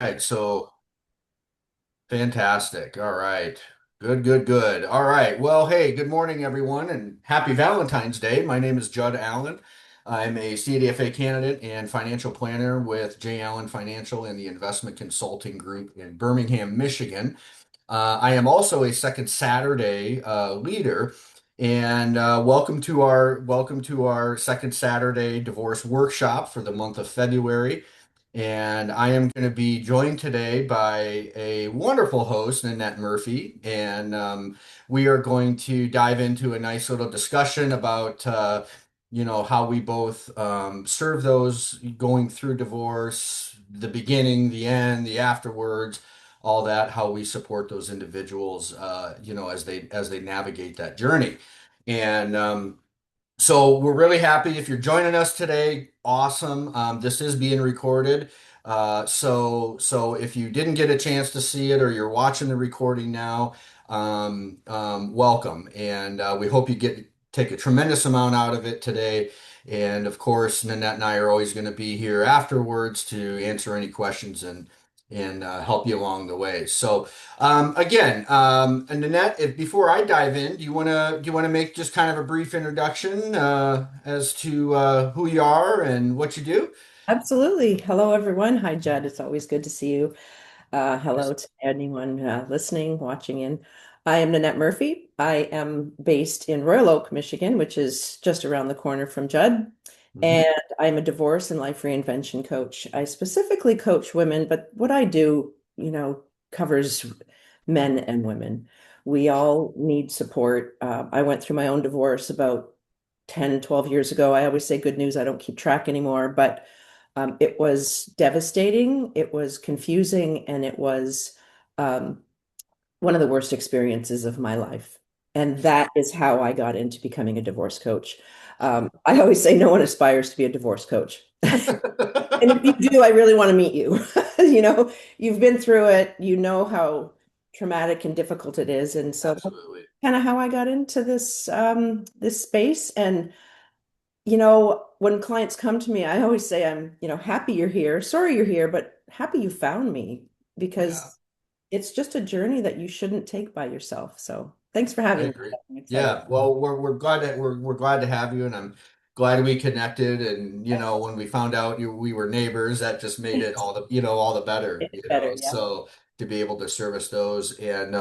Right, so fantastic. All right. Good, good, good. All right. Well, hey, good morning, everyone, and happy Valentine's Day. My name is Judd Allen. I'm a CDFA candidate and financial planner with J. Allen Financial and the Investment Consulting Group in Birmingham, Michigan. I am also a Second Saturday leader, and welcome to our Second Saturday divorce workshop for the month of February. And I am going to be joined today by a wonderful host, Nanette Murphy, and we are going to dive into a nice little discussion about how we both serve those going through divorce, the beginning, the end, the afterwards, all that, how we support those individuals, as they navigate that journey. And so we're really happy if you're joining us today. Awesome. This is being recorded. So if you didn't get a chance to see it or you're watching the recording now, welcome. And we hope you take a tremendous amount out of it today. And of course, Nanette and I are always going to be here afterwards to answer any questions and help you along the way. So again, and Nanette, before I dive in, do you want to make just kind of a brief introduction as to who you are and what you do? Absolutely. Hello, everyone. Hi, Judd. It's always good to see you. Hello to anyone listening, watching in. I am Nanette Murphy. I am based in Royal Oak, Michigan, which is just around the corner from Judd. Mhm. And I'm a divorce and life reinvention coach. I specifically coach women, but what I do, covers men and women. We all need support. I went through my own divorce about 10, 12 years ago. I always say good news. I don't keep track anymore, but it was devastating, it was confusing, and it was um, one of the worst experiences of my life. And that is how I got into becoming a divorce coach. I always say no one aspires to be a divorce coach. And if you do, I really want to meet you. You've been through it, you know how traumatic and difficult it is. And so that's Absolutely. kind of how I got into this space. And when clients come to me, I always say I'm, happy you're here. Sorry you're here, but happy you found me Yeah. because it's just a journey that you shouldn't take by yourself. So thanks for I having me. agree. I'm excited. Yeah, well, we're glad to have you, and I'm glad we connected. And when we found out we were neighbors, that just made it all the better. It's better, yeah. So to be able to service those, and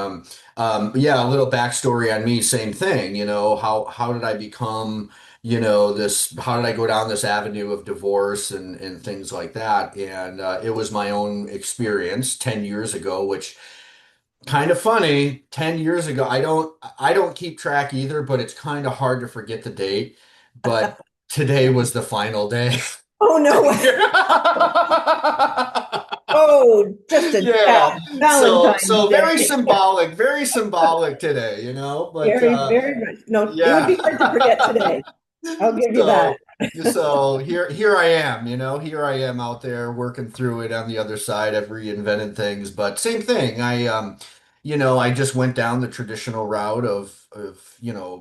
yeah, a little backstory on me, same thing. How did I become this? How did I go down this avenue of divorce and things like that? And it was my own experience 10 years ago, which kind of funny, 10 years ago. I don't keep track either, but it's kind of hard to forget the date. But today was the final day. Oh no. Oh, just a Yeah. So Valentine's so Day. very symbolic today, but Very, very much. No, it would yeah. be hard to forget today. I'll give you that. So so here I am, here I am out there working through it on the other side. I've reinvented things, but same thing. I just went down the traditional route of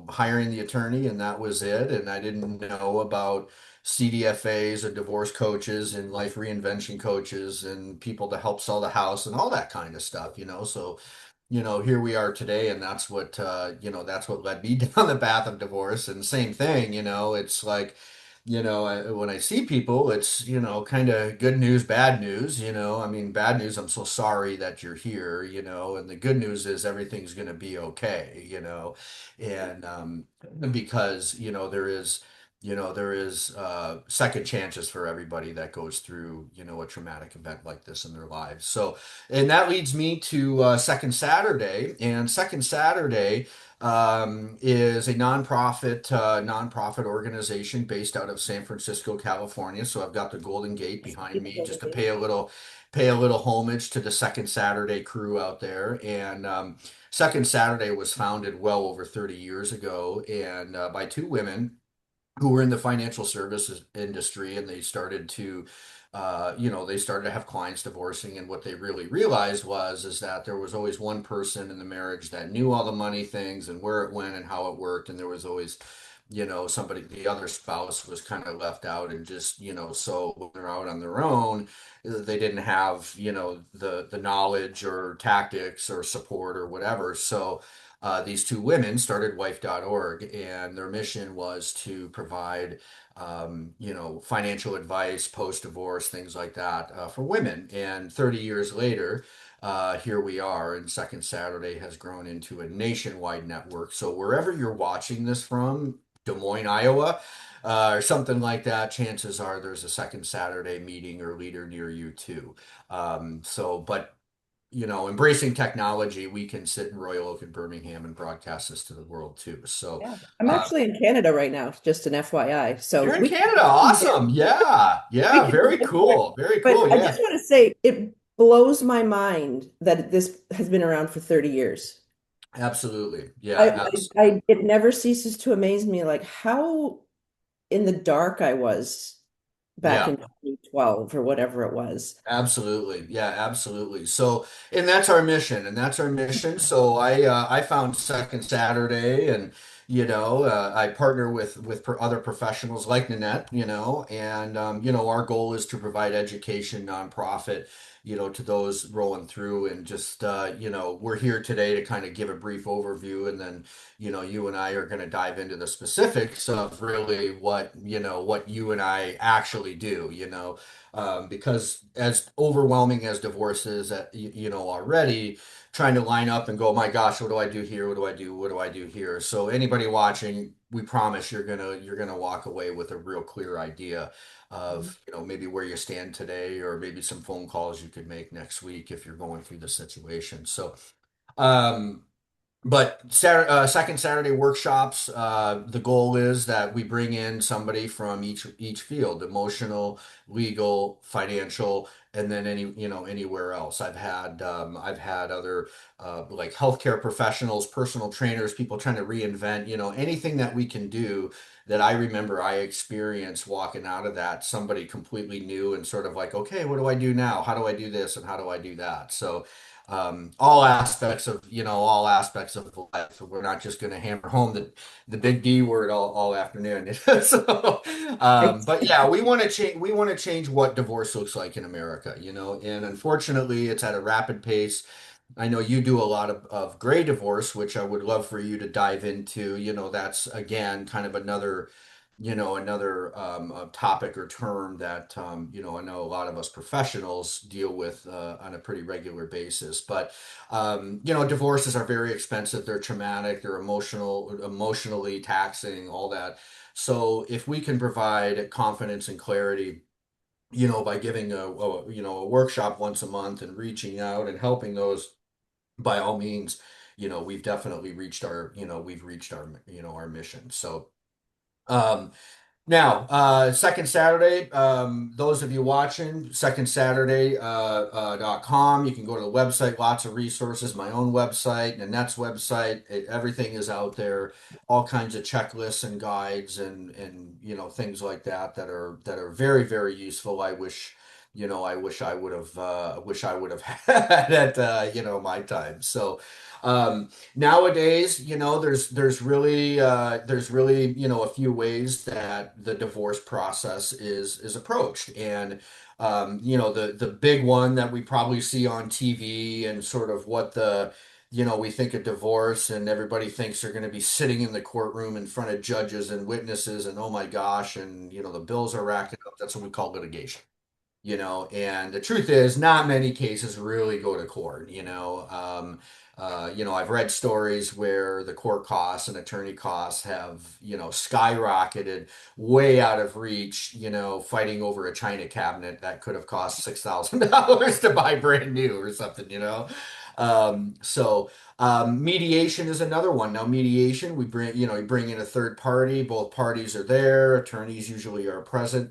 hiring the attorney, and that was it. And I didn't know about CDFAs and divorce coaches and life reinvention coaches and people to help sell the house and all that kind of stuff. So here we are today, and that's what led me down the path of divorce. And same thing, it's like, when I see people, it's, kind of good news, bad news. I mean, bad news, I'm so sorry that you're here. And the good news is everything's going to be okay. And because, there is second chances for everybody that goes through, a traumatic event like this in their lives. So, and that leads me to Second Saturday. And Second Saturday is a nonprofit organization based out of San Francisco, California. So I've got the Golden Gate behind me just to pay a little homage to the Second Saturday crew out there. And Second Saturday was founded well over 30 years ago, and by two women who were in the financial services industry, and they started to have clients divorcing. And what they really realized is that there was always one person in the marriage that knew all the money things and where it went and how it worked, and there was always somebody, the other spouse was kind of left out and just, so when they're out on their own, they didn't have, the knowledge or tactics or support or whatever. So these two women started wife.org, and their mission was to provide, financial advice, post-divorce, things like that, for women. And 30 years later, here we are, and Second Saturday has grown into a nationwide network. So wherever you're watching this from, Des Moines, Iowa, or something like that, chances are there's a Second Saturday meeting or leader near you too. But embracing technology, we can sit in Royal Oak and Birmingham and broadcast this to the world too. So, Yeah. I'm uh, actually in Canada right now, just an FYI. So you're in Canada. Awesome. Yeah. we Yeah. can Very connect there. cool. Very But cool. I Yeah. just want to say it blows my mind that this has been around for 30 years. Absolutely. Yeah. It never ceases to amaze me, like how in the dark I was back Yeah. in 2012 or whatever it was. Absolutely. Yeah, absolutely. So, and that's our mission, and that's our mission. So I found Second Saturday, and I partner with other professionals like Nanette, and our goal is to provide education, nonprofit, to those rolling through, and just we're here today to kind of give a brief overview, and then you and I are going to dive into the specifics of really what you and I actually do, because as overwhelming as divorce is, already trying to line up and go, my gosh, what do I do here? What do I do? What do I do here? So anybody watching, we promise you're gonna walk away with a real clear idea of, maybe where you stand today, or maybe some phone calls you could make next week if you're going through this situation. So, um, but second Saturday workshops, the goal is that we bring in somebody from each field, emotional, legal, financial, and then anywhere else. I've had other like healthcare professionals, personal trainers, people trying to reinvent, anything that we can do, that I remember I experienced walking out of that, somebody completely new and sort of like, okay, what do I do now? How do I do this and how do I do that? So all aspects of life. So we're not just going to hammer home the big D word all afternoon. So, but yeah, we want to change what divorce looks like in America, and unfortunately, it's at a rapid pace. I know you do a lot of gray divorce, which I would love for you to dive into. That's again kind of another topic or term that I know a lot of us professionals deal with on a pretty regular basis. But divorces are very expensive. They're traumatic. They're emotionally taxing. All that. So if we can provide confidence and clarity, by giving a workshop once a month and reaching out and helping those, by all means, we've definitely reached our mission. So. Um, Now, second Saturday, those of you watching, secondsaturday.com, you can go to the website, lots of resources, my own website, Nanette's website, everything is out there, all kinds of checklists and guides and things like that are very, very useful. I wish I would have had at my time. So, nowadays, there's really a few ways that the divorce process is approached, and the big one that we probably see on TV, and sort of what we think of divorce, and everybody thinks they're going to be sitting in the courtroom in front of judges and witnesses, and oh my gosh, and the bills are racking up. That's what we call litigation. And the truth is, not many cases really go to court. I've read stories where the court costs and attorney costs have, skyrocketed way out of reach, fighting over a china cabinet that could have cost $6,000 to buy brand new or something, mediation is another one. Now, mediation, we bring in a third party, both parties are there, attorneys usually are present.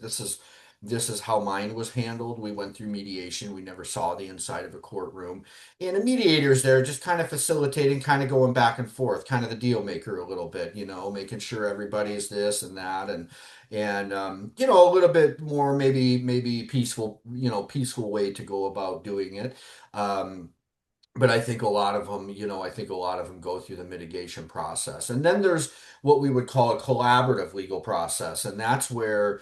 This is how mine was handled. We went through mediation. We never saw the inside of a courtroom. And a mediator's there just kind of facilitating, kind of going back and forth, kind of the deal maker a little bit, making sure everybody's this and that, and a little bit more maybe peaceful way to go about doing it. Um, but I think a lot of them, I think a lot of them go through the mitigation process. And then there's what we would call a collaborative legal process, and that's where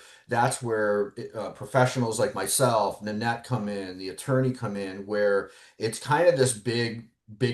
professionals like myself, Nanette come in, the attorney come in, where it's kind of this big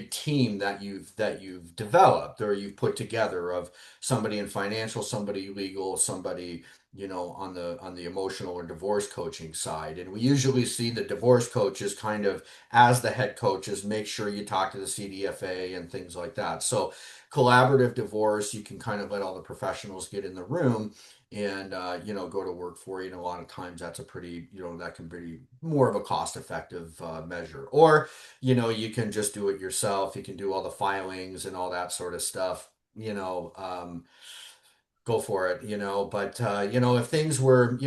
team that you've developed or you've put together of somebody in financial, somebody legal, somebody on the emotional or divorce coaching side. And we usually see the divorce coaches kind of as the head coaches, make sure you talk to the CDFA and things like that. So collaborative divorce, you can kind of let all the professionals get in the room and go to work for you. And a lot of times that's a pretty, that can be more of a cost-effective measure. Or, you can just do it yourself. You can do all the filings and all that sort of stuff. Go for it, but if things were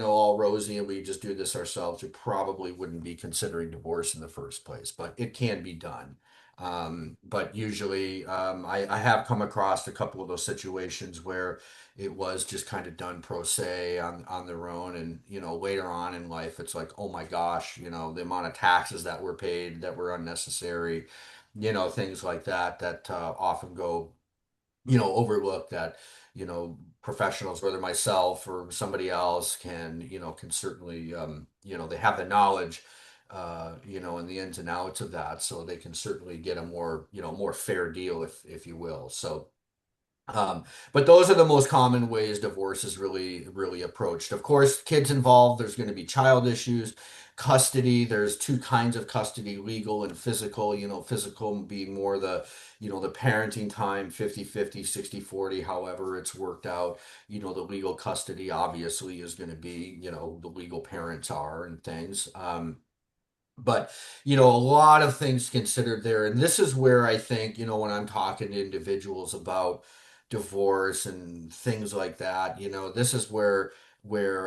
all rosy and we just do this ourselves, we probably wouldn't be considering divorce in the first place, but it can be done. But usually, I have come across a couple of those situations where it was just kind of done pro se on their own, and later on in life, it's like, oh my gosh, the amount of taxes that were paid that were unnecessary, things like that that often go overlook that, professionals, whether myself or somebody else can certainly, they have the knowledge, and the ins and outs of that, so they can certainly get a more fair deal, if you will. So, but those are the most common ways divorce is really approached. Of course, kids involved, there's going to be child issues, custody. There's two kinds of custody, legal and physical. Physical being more the parenting time, 50-50, 60-40, however it's worked out. The legal custody obviously is going to be, the legal parents are and things. But, a lot of things considered there. And this is where I think, when I'm talking to individuals about divorce and things like that, this is where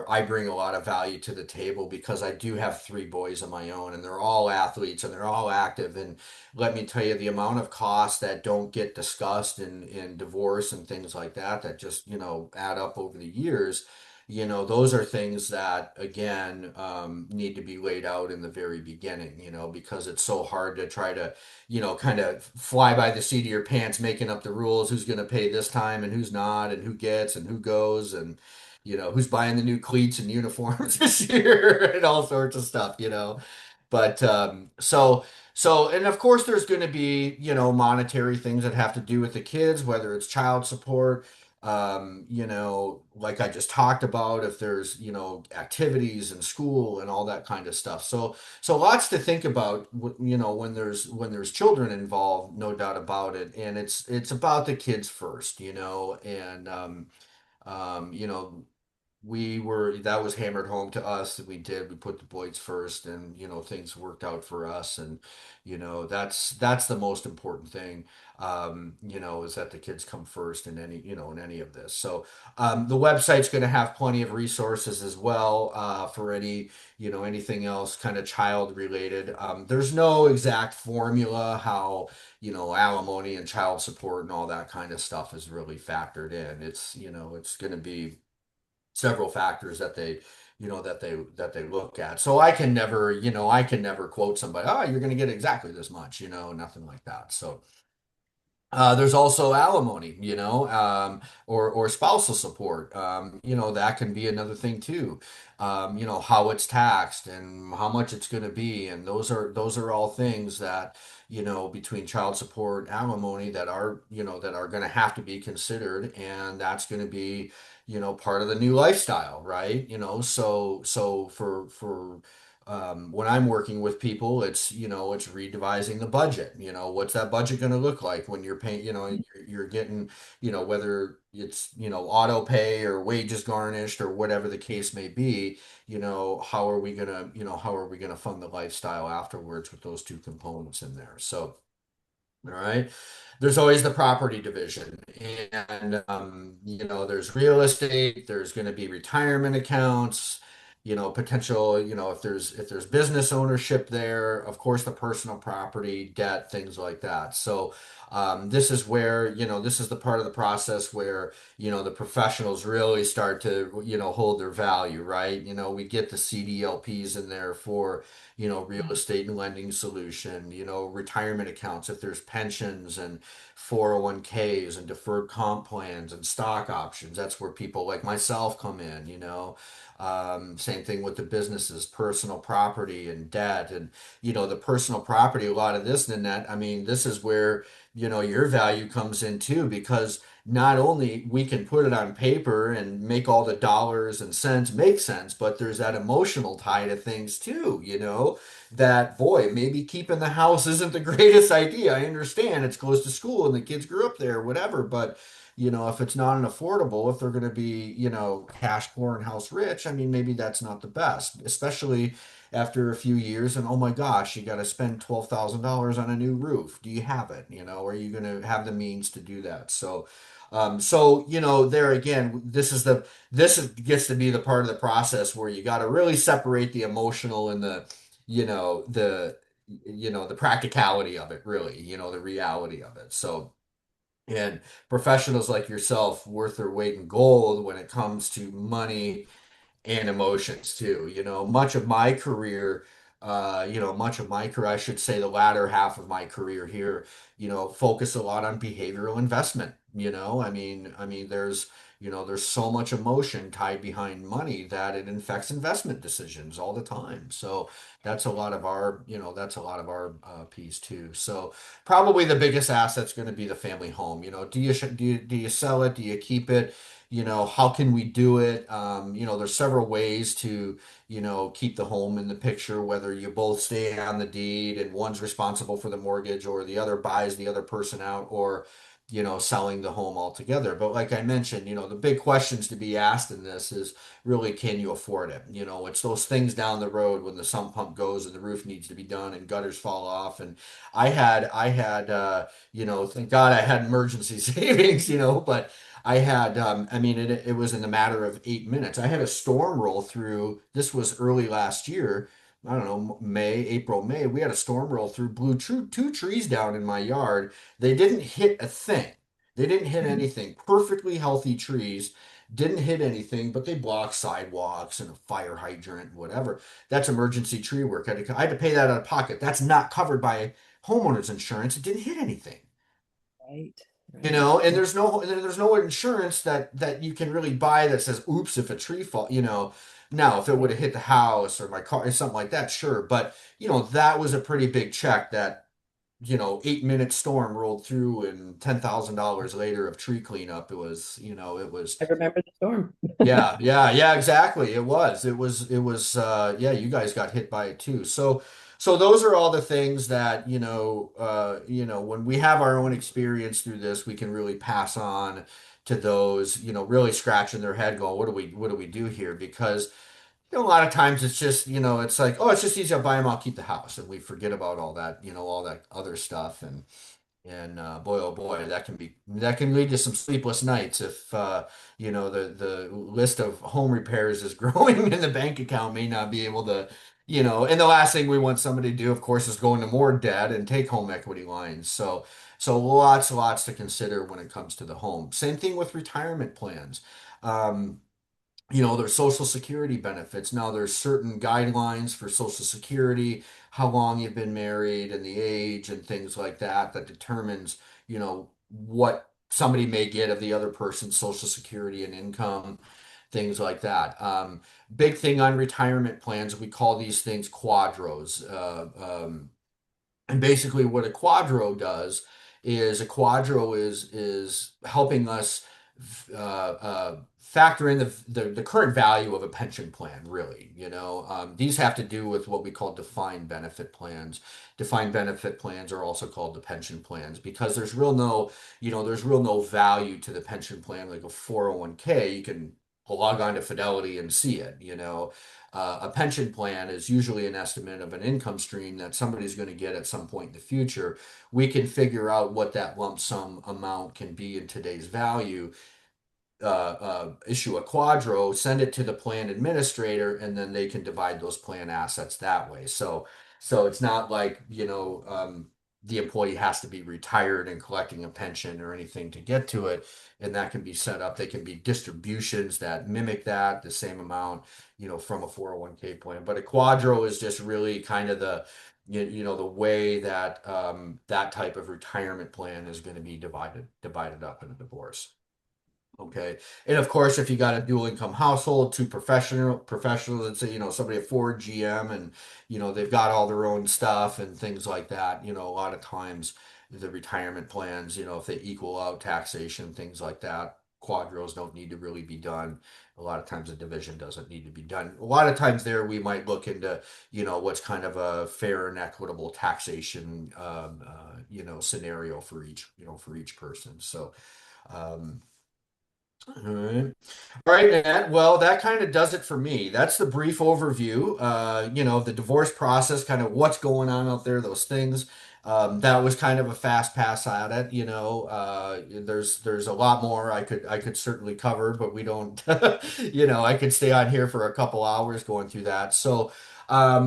I bring a lot of value to the table because I do have three boys of my own and they're all athletes and they're all active. And let me tell you, the amount of costs that don't get discussed in divorce and things like that, that just, add up over the years. Those are things that, again, need to be laid out in the very beginning, because it's so hard to try to, kind of fly by the seat of your pants, making up the rules, who's going to pay this time and who's not, and who gets and who goes, and, who's buying the new cleats and uniforms this year, and all sorts of stuff. But and of course, there's going to be, monetary things that have to do with the kids, whether it's child support, like I just talked about, if there's, activities in school and all that kind of stuff. So lots to think about, when there's children involved, no doubt about it. And it's about the kids first, and you know, that was hammered home to us that we put the boys first, and things worked out for us. And that's the most important thing, is that the kids come first in any of this. So the website's going to have plenty of resources as well, for anything else kind of child related. There's no exact formula how alimony and child support and all that kind of stuff is really factored in. It's going to be several factors that they look at. So I can never quote somebody, oh, you're going to get exactly this much, nothing like that. So there's also alimony, or spousal support. That can be another thing too. How it's taxed and how much it's going to be, and those are all things that, between child support, alimony, that are going to have to be considered, and that's going to be, part of the new lifestyle, right? So for when I'm working with people, it's redevising the budget. What's that budget going to look like when you're paying, you're getting, whether it's, auto pay or wages garnished or whatever the case may be, how are we gonna fund the lifestyle afterwards with those two components in there? So, all right. There's always the property division, and there's real estate. There's going to be retirement accounts, potential. If there's business ownership there, of course, the personal property, debt, things like that. So this is where this is the part of the process where the professionals really start to hold their value, right? We get the CDLPs in there for real estate and lending solution, retirement accounts if there's pensions and 401ks and deferred comp plans and stock options. That's where people like myself come in. Same thing with the businesses, personal property and debt. And, the personal property, a lot of this, Nanette, I mean, this is where, your value comes in too, because not only we can put it on paper and make all the dollars and cents make sense, but there's that emotional tie to things too, that boy, maybe keeping the house isn't the greatest idea. I understand it's close to school and the kids grew up there, whatever, but if it's not an affordable, if they're going to be, cash poor and house rich, I mean, maybe that's not the best, especially after a few years. And oh my gosh, you got to spend $12,000 on a new roof. Do you have it? Are you going to have the means to do that? So there again, gets to be the part of the process where you got to really separate the emotional and you know, the, the practicality of it, really, the reality of it. So, and professionals like yourself worth their weight in gold when it comes to money and emotions too. Much of my career, I should say the latter half of my career here, focus a lot on behavioral investment. There's so much emotion tied behind money that it affects investment decisions all the time. So that's a lot of our piece too. So probably the biggest asset's going to be the family home. Do you sell it? Do you keep it? How can we do it? There's several ways to, keep the home in the picture, whether you both stay on the deed and one's responsible for the mortgage or the other buys the other person out or, selling the home altogether. But like I mentioned, the big questions to be asked in this is really, can you afford it? It's those things down the road when the sump pump goes and the roof needs to be done and gutters fall off. And thank God I had emergency savings, but I mean, it was in the matter of 8 minutes. I had a storm roll through. This was early last year. I don't know, April, May. We had a storm roll through, blew two trees down in my yard. They didn't hit a thing. They didn't hit anything. Perfectly healthy trees. Didn't hit anything, but they blocked sidewalks and a fire hydrant, whatever. That's emergency tree work. I had to pay that out of pocket. That's not covered by homeowners insurance. It didn't hit anything. Right, You right. know, and Yeah. there's no insurance that you can really buy that says, "Oops, if a tree fall." Now if it would have hit the house or my car or something like that, sure. But that was a pretty big check that 8 minute storm rolled through and $10,000 later of tree cleanup. It was I remember the storm. yeah, yeah, yeah, exactly. Yeah, you guys got hit by it too. So those are all the things that, when we have our own experience through this, we can really pass on to those, really scratching their head going, what do we do here? Because, a lot of times it's just, it's like, oh, it's just easy. I'll buy them, I'll keep the house. And we forget about all that other stuff. And boy, oh boy, that can lead to some sleepless nights if the list of home repairs is growing and the bank account may not be able to, and the last thing we want somebody to do, of course, is go into more debt and take home equity lines. So lots to consider when it comes to the home. Same thing with retirement plans. Um, there's Social Security benefits. Now, there's certain guidelines for Social Security, how long you've been married and the age and things like that, that determines, what somebody may get of the other person's Social Security and income, things like that. Big thing on retirement plans, we call these things quadros. And basically, what a quadro does is a quadro is helping us factor in the current value of a pension plan. Really, these have to do with what we call defined benefit plans. Defined benefit plans are also called the pension plans because there's real no value to the pension plan like a 401k. You can log on to Fidelity and see it. A pension plan is usually an estimate of an income stream that somebody's going to get at some point in the future. We can figure out what that lump sum amount can be in today's value, issue a quadro, send it to the plan administrator, and then they can divide those plan assets that way. So it's not like, the employee has to be retired and collecting a pension or anything to get to it. And that can be set up. They can be distributions that mimic that the same amount, from a 401(k) plan. But a quadro is just really kind of the way that that type of retirement plan is going to be divided up in a divorce. Okay. And of course, if you got a dual income household, two professionals, let's say, somebody at Ford, GM, and, they've got all their own stuff and things like that, a lot of times the retirement plans, if they equal out taxation, things like that, quadros don't need to really be done. A lot of times the division doesn't need to be done. A lot of times there we might look into, what's kind of a fair and equitable taxation, scenario for each person. So, um, all right. All right, Nanette. Well, that kind of does it for me. That's the brief overview, the divorce process, kind of what's going on out there, those things. That was kind of a fast pass at it, there's a lot more I could certainly cover, but we don't, I could stay on here for a couple hours going through that. So, I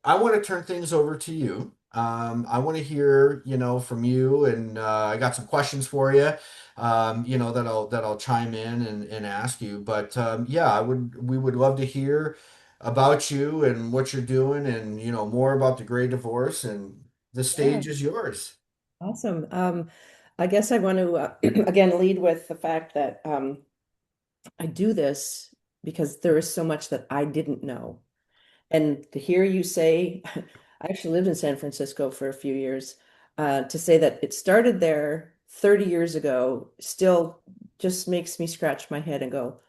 want to turn things over to you. I want to hear, from you, and I got some questions for you, that I'll chime in and ask you. But yeah, we would love to hear about you and what you're doing, and more about the Great Divorce. And the Yeah, stage is yours. awesome. I guess I want to again lead with the fact that I do this because there is so much that I didn't know. And to hear you say, I actually lived in San Francisco for a few years, to say that it started there 30 years ago still just makes me scratch my head and go,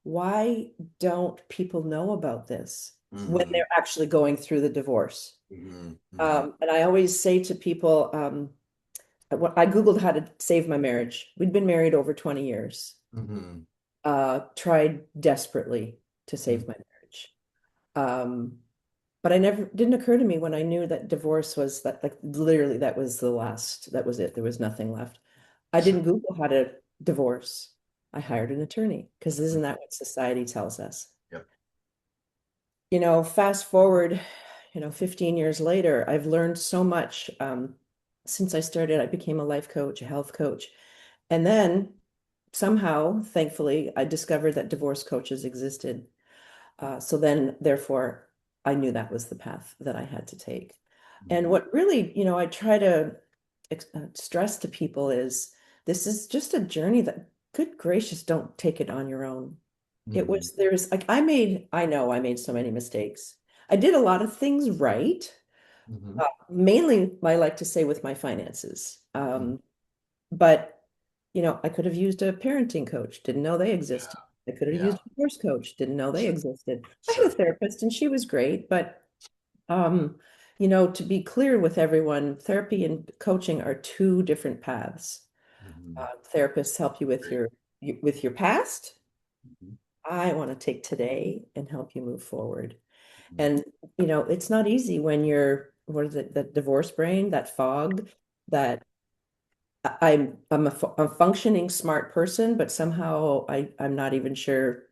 why don't people know about this when Hmm. they're actually going through the divorce? Hmm. Hmm. And I always say to people, I Googled how to save my marriage. We'd been married over 20 years, Hmm. tried desperately to save my marriage. Um, but I never didn't occur to me when I knew that divorce was that, like, literally that was the last, that was it. There was nothing left. I didn't Sure. Google how to divorce. I hired an attorney because isn't that what society tells us? Yep. Fast forward, 15 years later, I've learned so much. Since I started, I became a life coach, a health coach. And then somehow, thankfully, I discovered that divorce coaches existed. So then, therefore, I knew that was the path that I had to take. And Hmm. what really, I try to stress to people is this is just a journey that, good gracious, don't take it on your own. Hmm. There's like, I know I made so many mistakes. I did a lot of things right, Hmm. mainly, I like to say, with my finances. Hmm. But, I could have used a parenting coach, didn't know they existed. I could have Yeah. used a divorce coach, didn't know they Sure. existed. I had a Sure. therapist and she was great, but to be clear with everyone, therapy and coaching are two different paths. Hmm. Therapists help you with Great. your past. Hmm. I want to take today and help you move forward. Hmm. And it's not easy when you're, what is it, that divorce brain, that fog, that I'm a functioning smart person, but somehow I'm not even sure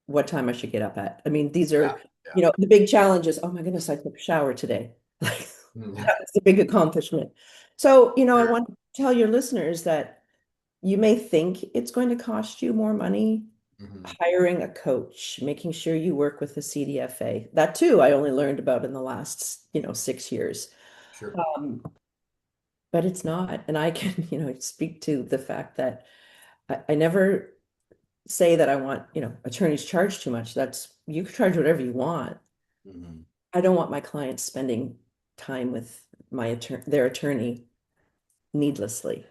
what time I should get up at. I mean, these Yeah. are, Yeah. the big challenges. Oh my goodness, I took a shower today. Like, Mhm. that's a big accomplishment. So, I Sure. want to tell your listeners that you may think it's going to cost you more money Hmm. hiring a coach, making sure you work with the CDFA. That too, I only learned about in the last, 6 years. Sure. Um, but it's not. And I can, speak to the fact that I never say that I want, attorneys charge too much. That's, you can charge whatever you want. Hmm. I don't want my clients spending time with their attorney needlessly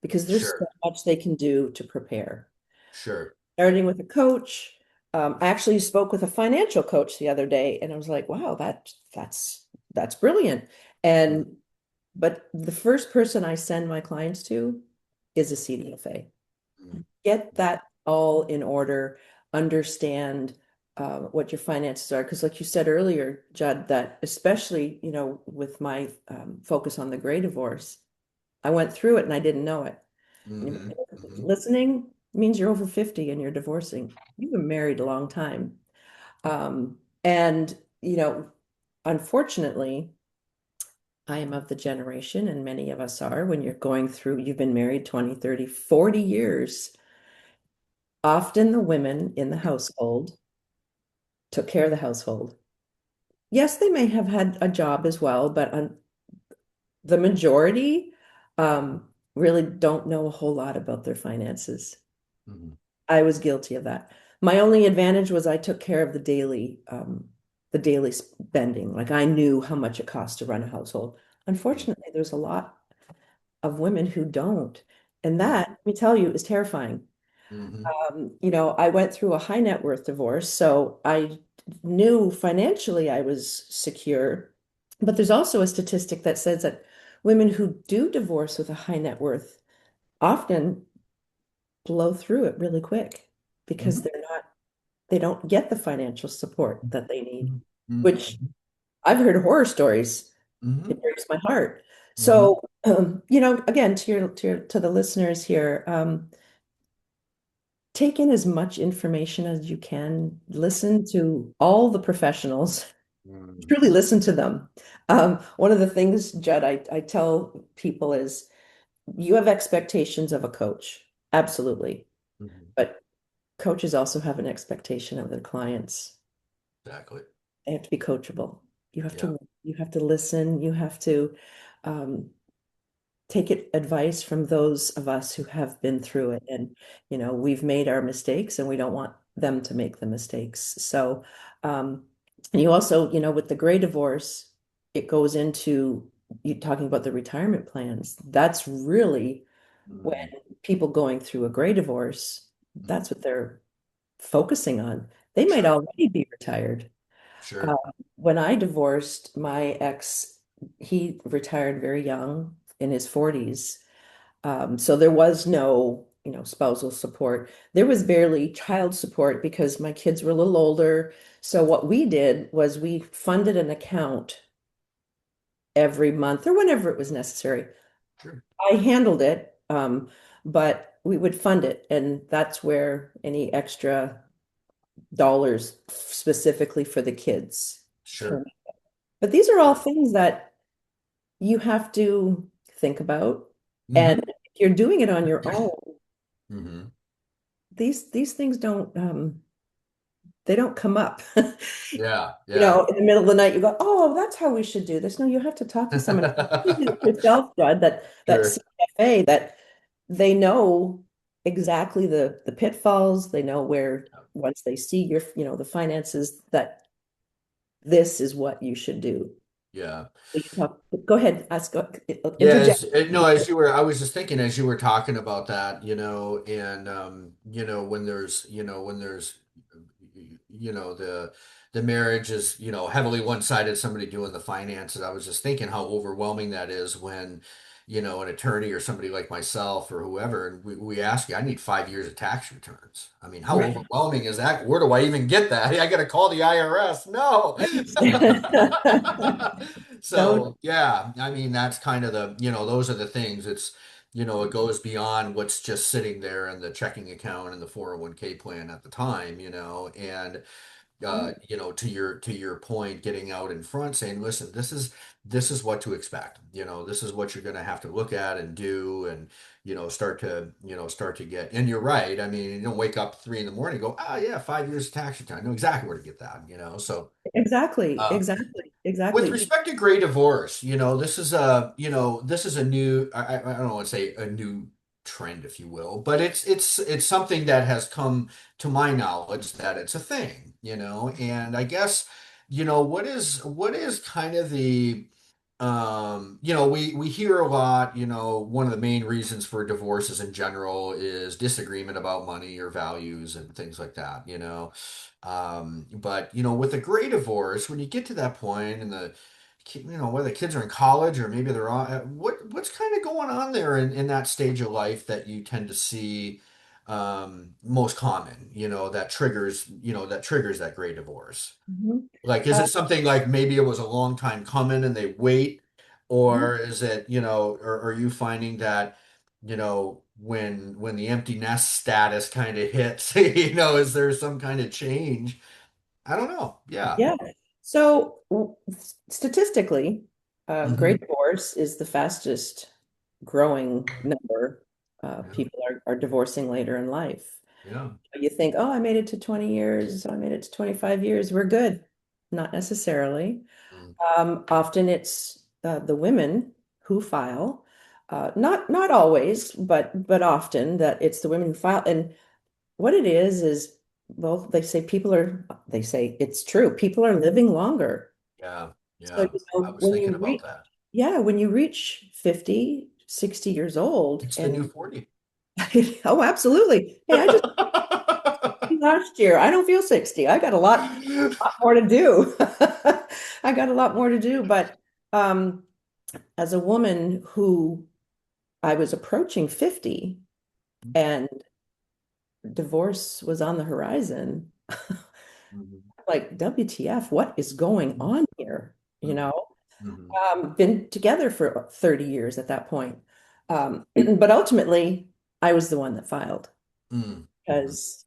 because there's so Sure. much they can do to prepare. Sure. Starting with a coach. I actually spoke with a financial coach the other day, and I was like, "Wow, that's brilliant." Mhm. And but the first person I send my clients to is a CDFA. Mhm. Get that all in order, understand what your finances are. Because, like you said earlier, Judd, that especially, with my focus on the gray divorce, I went through it and I didn't know it. Mhm. Mhm. Listening means you're over 50 and you're divorcing. You've been married a long time. And, unfortunately, I am of the generation, and many of us are, when you're going through, you've been married 20, 30, 40 years. Often the women in the household took care of the household. Yes, they may have had a job as well, but the majority really don't know a whole lot about their finances. Mhm. I was guilty of that. My only advantage was I took care of the daily spending. Like I knew how much it cost to run a household. Unfortunately, there's a lot of women who don't. And Mhm. that, let me tell you, is terrifying. Mhm. I went through a high net worth divorce, so I knew financially I was secure. But there's also a statistic that says that women who do divorce with a high net worth often blow through it really quick because Mhm. they don't get the financial support that they need, Mhm. Mhm. which I've heard horror stories. Mhm. It breaks my heart. Mhm. So, again, to the listeners here, take in as much information as you can. Listen to all the professionals. Mhm. Truly listen to them. One of the things, Judd, I tell people is you have expectations of a coach. Absolutely. Mhm. But coaches also have an expectation of their clients. Exactly. They have to be coachable. Yeah. You have to listen. You have to um, take it advice from those of us who have been through it. And, we've made our mistakes and we don't want them to make the mistakes. So, and you also, with the gray divorce, it goes into you talking about the retirement plans. That's really when Mhm. people going through a gray divorce, Mhm. that's what they're focusing on. They might Sure. already be retired. Uh, Sure. when I divorced my ex, he retired very young in his 40s. So there was no, spousal support. There was barely child support because my kids were a little older. So what we did was we funded an account every month or whenever it was necessary. Sure. I handled it, but we would fund it, and that's where any extra dollars specifically for the kids came. Sure. But these are all Sure. things that you have to think about. And Mhm. if you're doing it on your own, Mhm. these things they don't come up. Yeah. Yeah. In the middle of the night, you go, "Oh, that's how we should do this." No, you have to talk to someone. You do it yourself, Judd, that Sure. CFA that they know exactly the pitfalls. They know where once they see the finances that this is what you should do. Yeah. So you talk, go ahead, Yeah, interject. no, as you were, I was just thinking as you were talking about that, and when there's, the marriage is, heavily one-sided, somebody doing the finances. I was just thinking how overwhelming that is when, an attorney or somebody like myself or whoever, and we ask you, I need 5 years of tax returns. I mean, how Right. overwhelming is that? Where do I even get that? Hey, I got to call the IRS. No. No, So yeah, I mean that's kind of those are the things. It goes beyond what's just sitting there in the checking account and the 401(k) plan at the time, and to your point, getting out in front, saying, listen, this is what to expect. This is what you're going to have to look at and do, and start to get. And you're right. I mean, you don't wake up 3 in the morning and go, ah, yeah, 5 years of tax return. I know exactly where to get that. So. exactly, Uh, exactly, with exactly. respect to gray divorce, this is a new, I don't want to say a new trend, if you will, but it's something that has come to my knowledge that it's a thing, and I guess, what is kind of we hear a lot, one of the main reasons for divorces in general is disagreement about money or values and things like that, but with a gray divorce, when you get to that point and whether the kids are in college or maybe they're on, what's kind of going on there in that stage of life that you tend to see most common, that triggers that gray divorce. Mhm. Like, is Uh, it something like maybe it was a long time coming and they wait, or is it, or are you finding that, when the empty nest status kind of hits, is there some kind of change? I don't know. Yeah. yeah. So statistically, Great Hmm. divorce is the fastest growing number. Yeah. People are divorcing later in life. Yeah. You think, oh, I made it to 20 years, I made it to 25 years, we're good. Not necessarily. Mm. Often it's the women who file. Not always, but often that it's the women who file. And what it is, well, they say it's true. People are living longer. Yeah. So, Yeah. I was when thinking you about reach, that. yeah, when you reach 50, 60 years old, It's the and new 40. oh, absolutely. Hey, I just last year, I don't feel 60. I got lot more to do. I got a lot more to do, but um, as a woman who I was approaching 50 and divorce was on the horizon, Mhm. like WTF, what is going on here? You Mhm. know? Mhm. Been together for 30 years at that point. But ultimately, I was the one that filed Mhm. Mhm. because,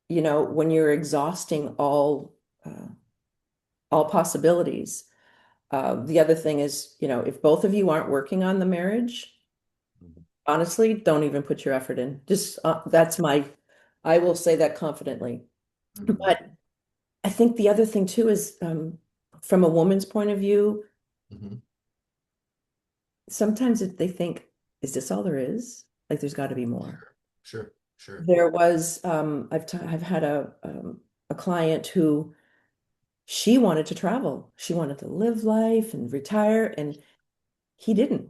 when you're exhausting all possibilities, the other thing is, if both of you aren't working on the marriage, Mhm. honestly, don't even put your effort in. Just I will say that confidently. Mhm. But I think the other thing too is, from a woman's point of view, Mhm. sometimes if they think, is this all there is? Like there's got to be more. Sure. Sure. Sure. There was I've had a client who she wanted to travel. She wanted to live life and retire, and he didn't.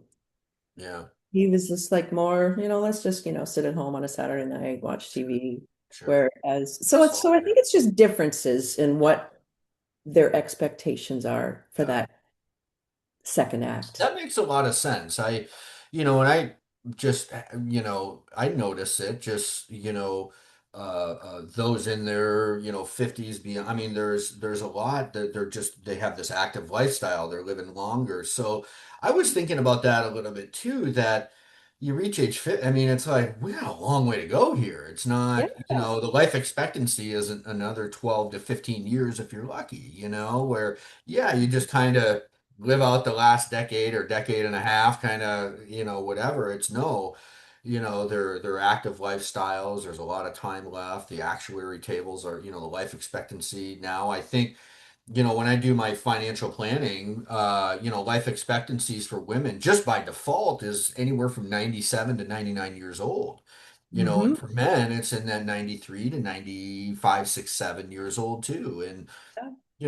Yeah. He was just like more, let's just, sit at home on a Saturday night, watch Sure. TV. Sure. Whereas, so I Solitaire. think it's just differences in what their expectations are for Yeah. that second act. That makes a lot of sense. And I just, I notice it just, those in their, 50s beyond. I mean, there's a lot that they have this active lifestyle. They're living longer. So I was thinking about that a little bit too, that you reach age 50. I mean, it's like, we got a long way to go here. It's Yeah. not, the life expectancy isn't another 12 to 15 years if you're lucky, where, yeah, you just kind of live out the last decade or decade and a half, kind of, whatever. It's no, their active lifestyles. There's a lot of time left. The actuary tables are, the life expectancy now. I think, when I do my financial planning, life expectancies for women just by default is anywhere from 97 to 99 years old. Hmm. And for men, it's in that 93 to 95, 6, 7 years old too. And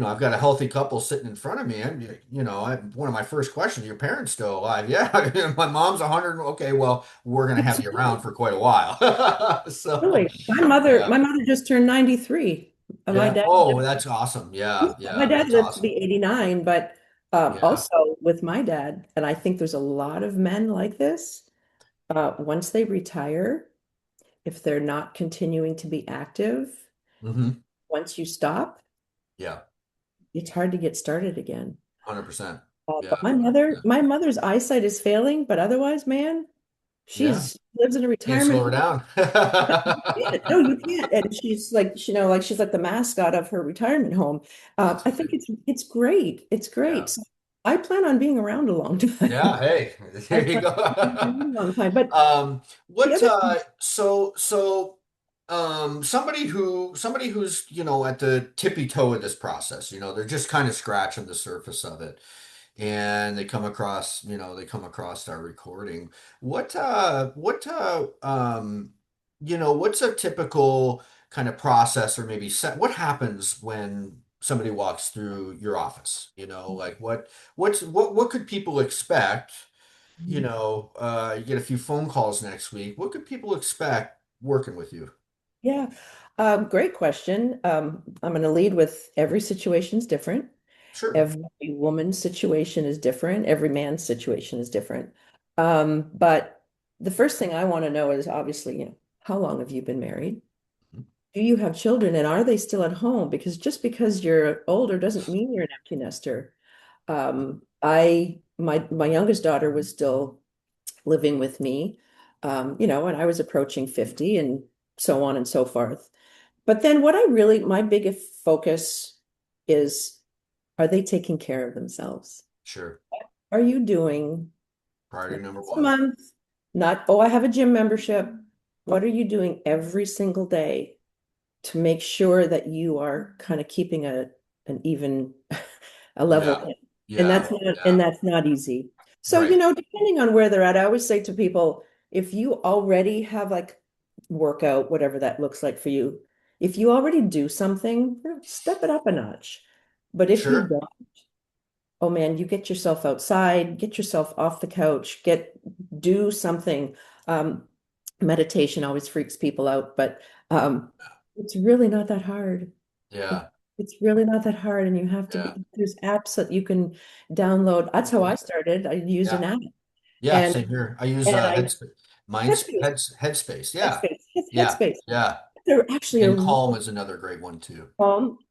I've got a healthy couple sitting in front of me. One of my first questions, your parents still alive? Yeah, my mom's 100. Okay, well, we're gonna have you around for quite a while. So, Really, my mother, yeah, my mother just turned 93. My yeah. dad Oh, lived, that's awesome. Yeah, my yeah, dad that's lived to awesome. be 89, but Yeah. also with my dad, and I think there's a lot of men like this. Once they retire, if they're not continuing to be active, Hmm. once you stop, Yeah, it's hard to get started again. 100%. But Yeah, my mother, 100%. my mother's eyesight is failing, but otherwise, man, Yeah, she's lives in a can't retirement slow her home. down. No, you can't. And she's like, like she's like the mascot of her retirement home. That's I think amazing. it's great. It's great. Yeah. So I plan on being around a long Yeah, time. hey, I there you plan go. on being around a long time. But the What other, somebody who's, at the tippy toe of this process, they're just kind of scratching the surface of it and they come across our recording. What's a typical kind of process or maybe what happens when somebody walks through your office? Like what could people expect? You get a few phone calls next week. What could people expect working with you? yeah, great question. I'm going to lead with every situation is different. Sure. Every woman's situation is different. Every man's situation is different. But the first thing I want to know is obviously, how long have you been married? Do you have children and are they still at home? Because just because you're older doesn't mean you're an empty nester. My youngest daughter was still living with me, and I was approaching 50 and so on and so forth. But then my biggest focus is, are they taking care of themselves? Sure. are you doing, Priority not number once a one. month, not, oh, I have a gym membership. What are you doing every single day to make sure that you are kind of keeping an even a level Yeah. head? And Yeah. and Yeah. that's not easy. So, Right. depending on where they're at, I always say to people, if you already have like workout, whatever that looks like for you, if you already do something, step it up a notch. But if you Sure. don't, oh man, you get yourself outside, get yourself off the couch, do something. Um, Meditation always freaks people out, but it's really not that hard. It, Yeah. it's really not that hard, and you have to Yeah. be, there's apps that you can download. That's how I started. I used an Yeah. app, Yeah. and Same here. I use I Headspace. Mine's Headspace, Headspace. Yeah. Yeah. Headspace. Yeah. They're actually a And really Calm is another great one too.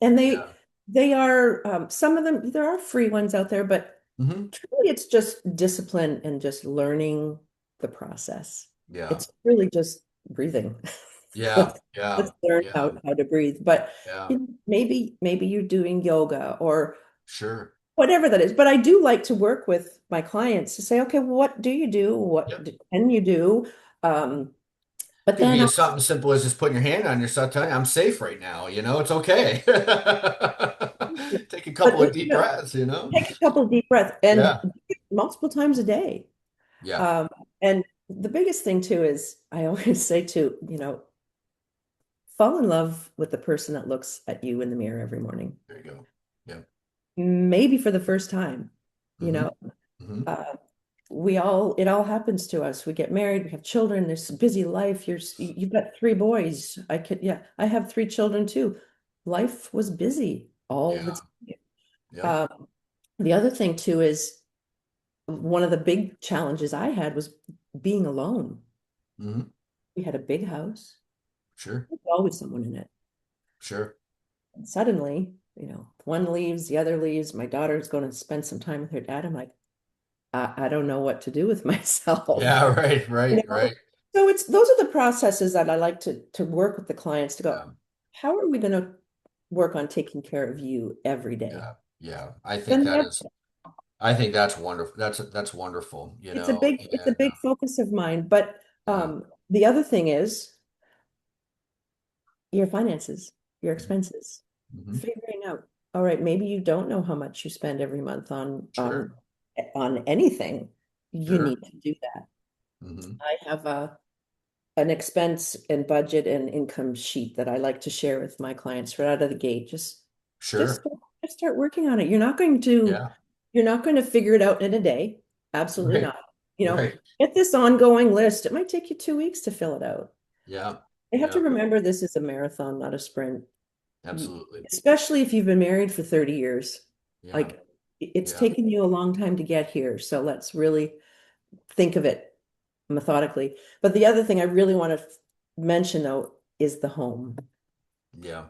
and Yeah. they are some of them. There are free ones out there, but Hmm. truly, it's just discipline and just learning the process. Yeah. It's really just breathing. Yeah. Let's Yeah. let's learn Yeah. how to breathe. But Yeah. maybe you're doing yoga or Sure. whatever that is. But I do like to work with my clients to say, okay, what do you do? Yep. Can you do? Um, but Could then be as something simple as just putting your hand on yourself, telling you, I'm safe right now. It's okay. Take a but couple of deep breaths, you know? take a couple deep breaths and Yeah. multiple times a day. Yeah. Um, and the biggest thing too is I always say to, fall in love with the person that looks at you in the mirror every morning. There you go. Yeah. Maybe for the first time, you Hmm. know, Hmm. uh, it all happens to us. We get married, we have children, there's a busy life. You've got three boys. Yeah, I have three children too. Life was busy all the Yeah. time. Yep. Um, the other thing too is one of the big challenges I had was being alone. Hmm. We had a big house. Sure. There's always someone in it. Sure. And suddenly, one leaves, the other leaves. My daughter's going to spend some time with her dad. I'm like, I don't know what to do with myself. Yeah. Right. You Right. know? Right. So those are the processes that I like to work with the clients to go, Yeah. how are we going to work on taking care of you every day? Yeah. Yeah. I think Then that is, I think that's wonderful. That's wonderful, it's a and big focus of mine. But yeah. the other thing is your finances, your expenses, Hmm. figuring out, all right, maybe you don't know how much you spend every month Sure. on anything. You Sure. need to do that. Hmm. I have an expense and budget and income sheet that I like to share with my clients right out of the gate. Just Sure. just start working on it. Yeah. You're not going to figure it out in a day. Absolutely Right. not. You know, Right. get this ongoing list. It might take you 2 weeks to fill it out. Yeah. You have to Yeah. remember this is a marathon, not a sprint. Absolutely. Especially if you've been married for 30 years. Yeah. Like it's Yeah. taken you a long time to get here. So let's really think of it methodically. But the other thing I really want to mention though is the home. Yeah.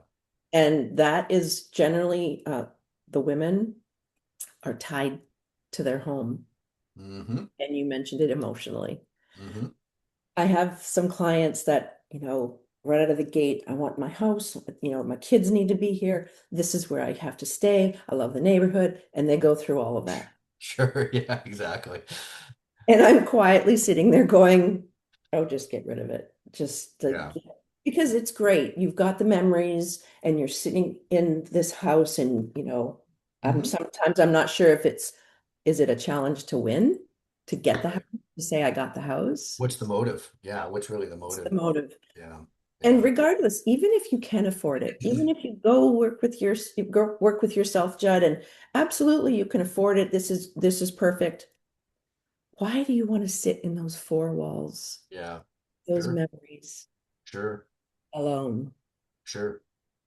And that is generally the women are tied to their home. Hmm. And you mentioned it emotionally. Hmm. I have some clients that, right out of the gate, I want my house, my kids need to be here. This is where I have to stay. I love the neighborhood. And they go through all of that. Sure. Yeah, exactly. And I'm quietly sitting there going, oh, just get rid of it. Yeah. Because it's great. You've got the memories and you're sitting in this house and, Hmm. I'm not sure if is it a challenge to win, to get the house, Right. to say I got the house? What's the motive? Yeah. What's really the It's the motive? motive. Yeah. And Yeah. regardless, even if you can afford it, even if you go work with yourself, Judd, and absolutely you can afford it. This is perfect. Why do you want to sit in those four walls, Yeah. those Sure. memories Sure. alone? Sure.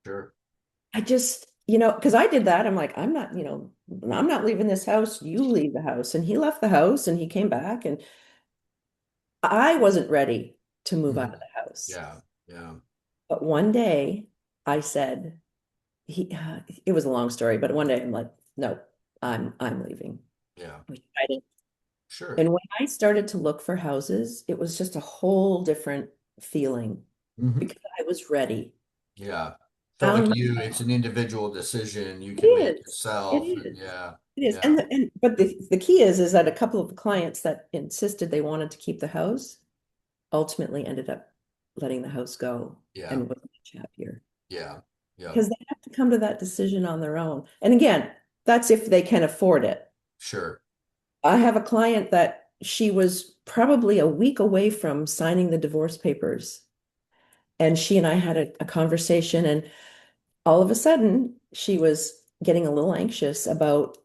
Sure. I just, because I did that. I'm like, I'm not leaving this house. You leave the house. And he left the house and he came back and I wasn't ready to move out Hmm. of the house. Yeah. Yeah. But one day I said, it was a long story, but one day I'm like, no, I'm leaving. Yeah. We tried it. Sure. And when I started to look for houses, it was just a whole different feeling Hmm. because I was ready. Yeah. Felt like found it's an individual decision you it can make is. It yourself, and is. yeah, It is. yeah, But the key is that a couple of the clients that insisted they wanted to keep the house ultimately ended up letting the house go yeah, and was much happier yeah, yeah, because they have to come to that decision on their own. And again, that's if they can afford it. sure. I have a client that she was probably a week away from signing the divorce papers. And she and I had a conversation, and all of a sudden, she was getting a little anxious about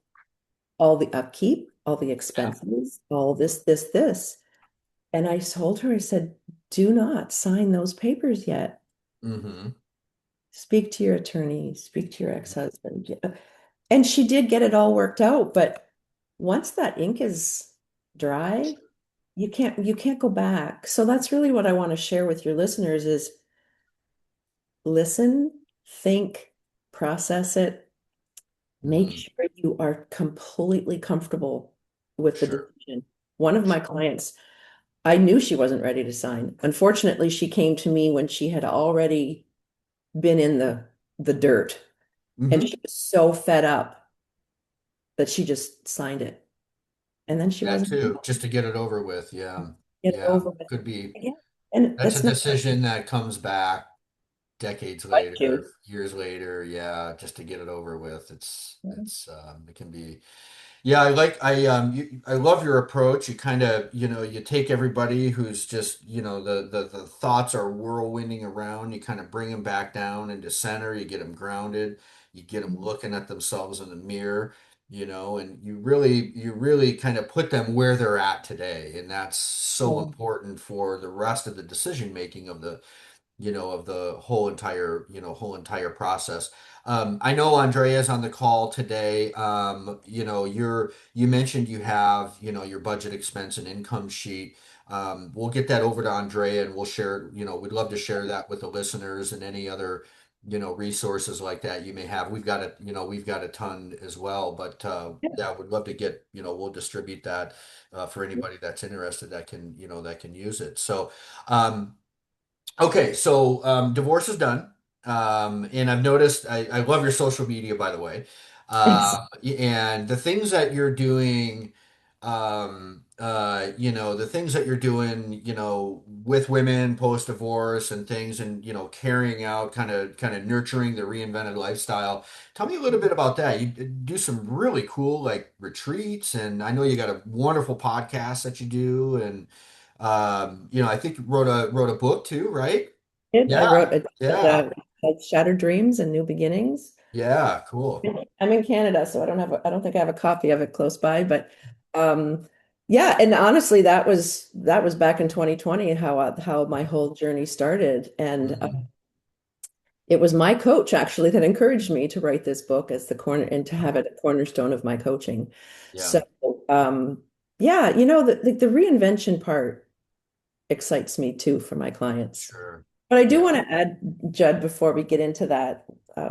all the upkeep, all the Yeah. expenses, all this. And I told her, I said, do not sign those papers yet. Mm-hmm. Speak to your attorney, speak to your ex-husband. Yeah. And she did get it all worked out, but once that ink is dry, you can't go back. So that's really what I want to share with your listeners is listen, think, process it, make Mm-hmm. sure you are completely comfortable with the Sure. decision. One of my clients, I knew she wasn't ready to sign. Unfortunately, she came to me when she had already been in the dirt and Mm-hmm. she was so fed up that she just signed it. And then she That wasn't too, just to get it over with. Yeah, get it yeah, over with. could be. Yeah. And That's a that's not decision that comes back decades like later, you. years later. Yeah, just to get it over with. It can be. Yeah, I love your approach. You kind of, you take everybody who's just, the thoughts are whirlwinding around. You kind of bring them back down into center. You get them grounded. You get them looking at themselves in the mirror, and you really kind of put them where they're at today. And that's so Yeah. important for the rest of the decision making of the whole entire process. I know Andrea's on the call today. You mentioned you have, your budget expense and income sheet. We'll get that over to Andrea and we'll share, we'd love to share that with the listeners and any other, resources like that you may have. We've got a ton as well, but yeah, we'd love to get, we'll distribute that for anybody that's interested that can use it. So, um, okay, so divorce is done. And I've noticed, I love your social media, by the way. Thanks. And the things that you're doing, with women post-divorce and things and, carrying out kind of nurturing the reinvented lifestyle. Tell me a little bit about that. You do some really cool like retreats, and I know you got a wonderful podcast that you do, and I think you wrote a book too, right? I Yeah, wrote a yeah, called Shattered Dreams and New Beginnings. yeah, cool. I'm in Canada, so I don't think I have a copy of it close by, but um yeah, and honestly that was back in 2020 how my whole journey started and Hmm. it was my coach actually that encouraged me to write this book as the corner and to have it a cornerstone of my coaching. Yeah, So yeah, the reinvention part excites me too for my clients. sure. But I do Yeah. want to add, Judd, before we get into that,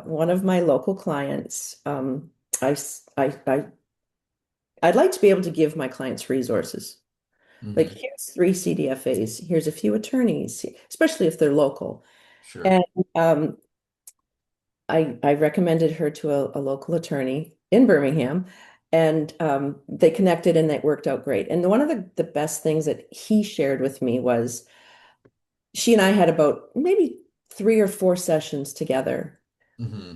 one of my local clients, I, s- I'd like to be able to give my clients resources. Like, Hmm. here's 3 CDFAs, here's a few attorneys, especially if they're local. Sure. And I recommended her to a local attorney in Birmingham, and they connected and that worked out great. And one of the best things that he shared with me was she and I had about maybe 3 or 4 sessions together. Hmm.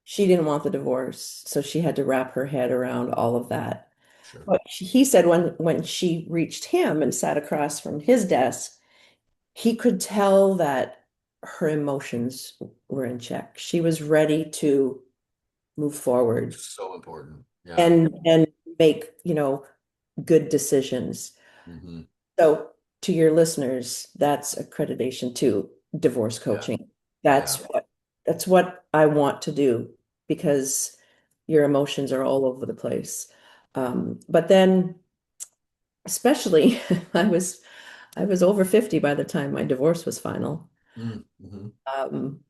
She didn't want the divorce, so she had to wrap her head around all of that. Sure. But he said when she reached him and sat across from his desk, he could tell that her emotions were in check. She was ready to move forward So important. Yeah. and make, good decisions. Hmm. So to your listeners, that's accreditation to divorce Yeah. coaching. Yeah. That's what I want to do because your emotions are all over the place. But then especially I was over 50 by the time my divorce was final. Mm-hmm.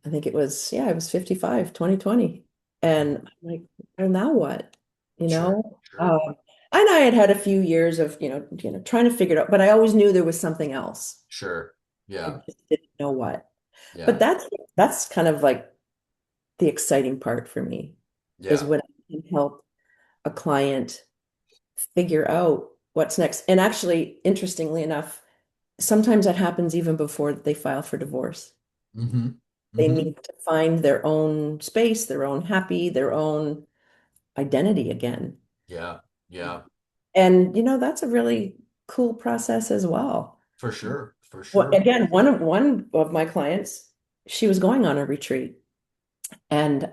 I think it was, yeah, I was 55, 2020. And Hmm. I'm like, and now what? You Sure. know? Sure. And I had a few years of, trying to figure it out, but I always knew there was something else. Sure. I Yeah. just didn't know what. But Yeah. that's kind of like the exciting part for me is Yeah. when I can help a client figure out what's next. And actually, interestingly enough, sometimes that happens even before they file for divorce. Mm-hmm. They Mm-hmm. need to find their own space, their own happy, their own identity again. Yeah. Yeah. And that's a really cool process as well. For sure. For Well, sure. again, one of my clients, she was going on a retreat, and